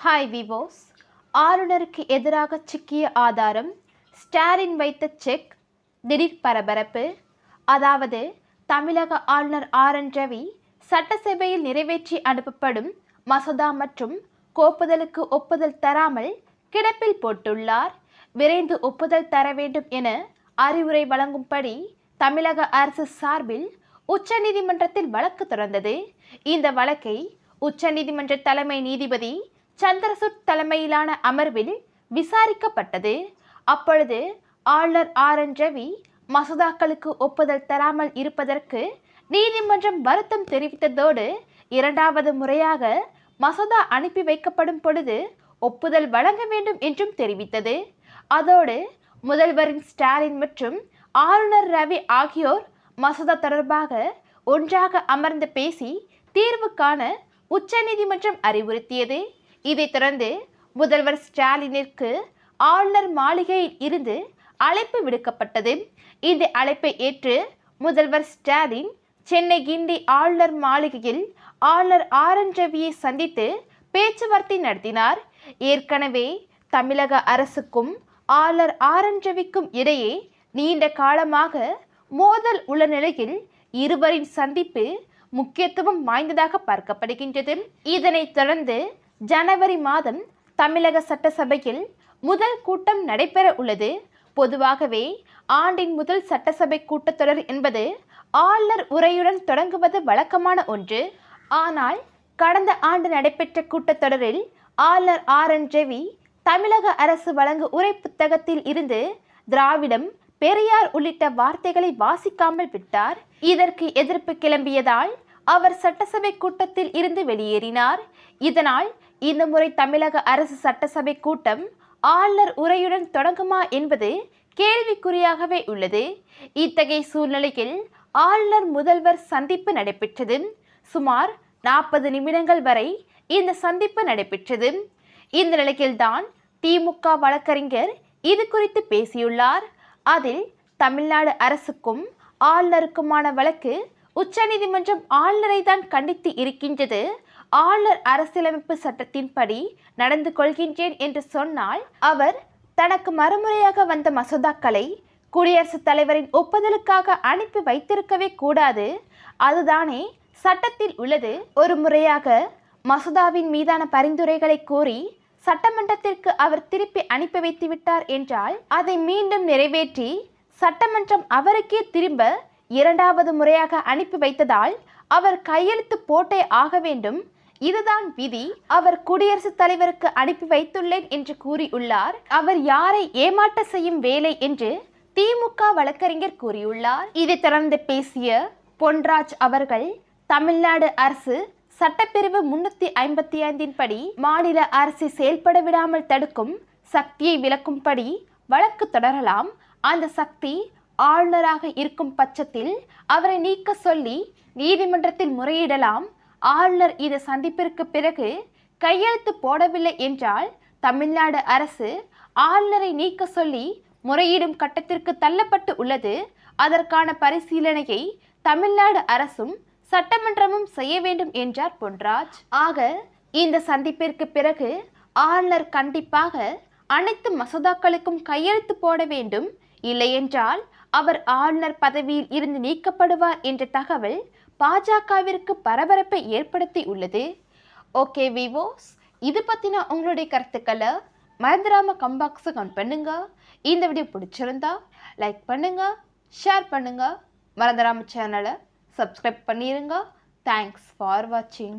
Hi விவோஸ். ஆளுநருக்கு எதிராக சிக்கிய ஆதாரம், ஸ்டாலின் வைத்த செக், திடீர் பரபரப்பு. அதாவது தமிழக ஆளுநர் RN ரவி சட்டசபையில் நிறைவேற்றி அனுப்பப்படும் மசோதா மற்றும் கோப்புதலுக்கு ஒப்புதல் தராமல் கிடப்பில் போட்டுள்ளார். விரைந்து ஒப்புதல் தர வேண்டும் என அறிவுரை வழங்கும்படி தமிழக அரசு சார்பில் உச்சநீதிமன்றத்தில் வழக்கு தொடர்ந்தது. இந்த வழக்கை உச்சநீதிமன்ற தலைமை நீதிபதி சந்திரசூட் தலைமையிலான அமர்வில் விசாரிக்கப்பட்டது. அப்பொழுது ஆளுநர் RN ரவி மசோதாக்களுக்கு ஒப்புதல் தராமல் இருப்பதற்கு நீதிமன்றம் வருத்தம் தெரிவித்ததோடு, இரண்டாவது முறையாக மசோதா அனுப்பி வைக்கப்படும் பொழுது ஒப்புதல் வழங்க வேண்டும் என்றும் தெரிவித்தது. அதோடு முதல்வரின் ஸ்டாலின் மற்றும் ஆளுநர் ரவி ஆகியோர் மசோதா தொடர்பாக ஒன்றாக அமர்ந்து பேசி தீர்வு காண உச்சநீதிமன்றம் அறிவுறுத்தியது. இதைத் தொடர்ந்து முதல்வர் ஸ்டாலினிற்கு ஆளுநர் மாளிகையில் இருந்து அழைப்பு விடுக்கப்பட்டது. இந்த அழைப்பை ஏற்று முதல்வர் ஸ்டாலின் சென்னை கிண்டி ஆளுநர் மாளிகையில் ஆளுநர் RN ரவியை சந்தித்து பேச்சுவார்த்தை நடத்தினார். ஏற்கனவே தமிழக அரசுக்கும் ஆளுநர் RN ரவிக்கும் இடையே நீண்ட காலமாக மோதல் உள்ள நிலையில் இருவரின் சந்திப்பு முக்கியத்துவம் வாய்ந்ததாக பார்க்கப்படுகின்றது. இதனைத் தொடர்ந்து ஜனவரி மாதம் தமிழக சட்டசபையில் முதல் கூட்டம் நடைபெற உள்ளது. பொதுவாகவே ஆண்டின் முதல் சட்டசபை கூட்டத்தொடர் என்பது ஆளுநர் உரையுடன் தொடங்குவது வழக்கமான ஒன்று. ஆனால் கடந்த ஆண்டு நடைபெற்ற கூட்டத்தொடரில் ஆளுநர் RN ரவி தமிழக அரசு வழங்கு உரை புத்தகத்தில் இருந்து திராவிடம், பெரியார் உள்ளிட்ட வார்த்தைகளை வாசிக்காமல் விட்டார். இதற்கு எதிர்ப்பு கிளம்பியதால் அவர் சட்டசபை கூட்டத்தில் இருந்து வெளியேறினார். இதனால் இந்த முறை தமிழக அரசு சட்டசபை கூட்டம் ஆளுநர் உரையுடன் தொடங்குமா என்பது கேள்விக்குறியாகவே உள்ளது. இத்தகைய சூழ்நிலையில் ஆளுநர் முதல்வர் சந்திப்பு நடைபெற்றது. சுமார் 40 நிமிடங்கள் வரை இந்த சந்திப்பு நடைபெற்றது. இந்த நிலையில்தான் திமுக வழக்கறிஞர் இது குறித்து பேசியுள்ளார். அதில் தமிழ்நாடு அரசுக்கும் ஆளுநருக்குமான வழக்கு உச்சநீதிமன்றம் ஆளுநரை தான் கண்டித்து இருக்கின்றது. ஆளுநர் அரசியலமைப்பு சட்டத்தின்படி நடந்து கொள்கின்றேன் என்று சொன்னால் அவர் தனக்கு மறுமுறையாக வந்த மசோதாக்களை குடியரசுத் தலைவரின் ஒப்புதலுக்காக அனுப்பி வைத்திருக்கவே கூடாது. அதுதானே சட்டத்தில் உள்ளது. ஒரு முறையாக மசோதாவின் மீதான பரிந்துரைகளை கோரி சட்டமன்றத்திற்கு அவர் திருப்பி அனுப்பி வைத்து விட்டார் என்றால் அதை மீண்டும் நிறைவேற்றி சட்டமன்றம் அவருக்கே திரும்ப இரண்டாவது முறையாக அனுப்பி வைத்ததால் அவர் கையெழுத்து போட்டே ஆக வேண்டும். இதுதான் விதி. அவர் குடியரசுத் தலைவருக்கு அனுப்பி வைத்துள்ளேன் என்று கூறியுள்ளார். அவர் யாரை ஏமாற்ற செய்யும் வேலை என்று திமுக வழக்கறிஞர் கூறியுள்ளார். இதைத் தொடர்ந்து பேசிய பொன்ராஜ் அவர்கள், தமிழ்நாடு அரசு சட்டப்பிரிவு 355 படி மாநில அரசை செயல்பட விடாமல் தடுக்கும் சக்தியை விளக்கும்படி வழக்கு தொடரலாம். அந்த சக்தி ஆளுநராக இருக்கும் பட்சத்தில் அவரை நீக்க சொல்லி நீதிமன்றத்தில் முறையிடலாம். ஆளுநர் இந்த சந்திப்பிற்கு பிறகு கையெழுத்து போடவில்லை என்றால் தமிழ்நாடு அரசு ஆளுநரை நீக்க சொல்லி முறையிடும் கட்டத்திற்கு தள்ளப்பட்டு உள்ளது. அதற்கான பரிசீலனையை தமிழ்நாடு அரசும் சட்டமன்றமும் செய்ய வேண்டும் என்றார் பொன்ராஜ். ஆக இந்த சந்திப்பிற்கு பிறகு ஆளுநர் கண்டிப்பாக அனைத்து மசோதாக்களுக்கும் கையெழுத்து போட வேண்டும். இல்லையென்றால் அவர் ஆளுநர் பதவியில் இருந்து நீக்கப்படுவார் என்ற தகவல் பாஜகவிற்கு பரபரப்பை ஏற்படுத்தி உள்ளது. ஓகே விவோஸ், இது பற்றின உங்களுடைய கருத்துக்களை மறந்துடாம கம்பாக்ஸை கமெண்ட் பண்ணுங்க. இந்த வீடியோ பிடிச்சிருந்தா லைக் பண்ணுங்க, ஷேர் பண்ணுங்க, மறந்துடாம சேனலை சப்ஸ்கிரைப் பண்ணிடுங்க. தேங்க்ஸ் ஃபார் வாட்சிங்.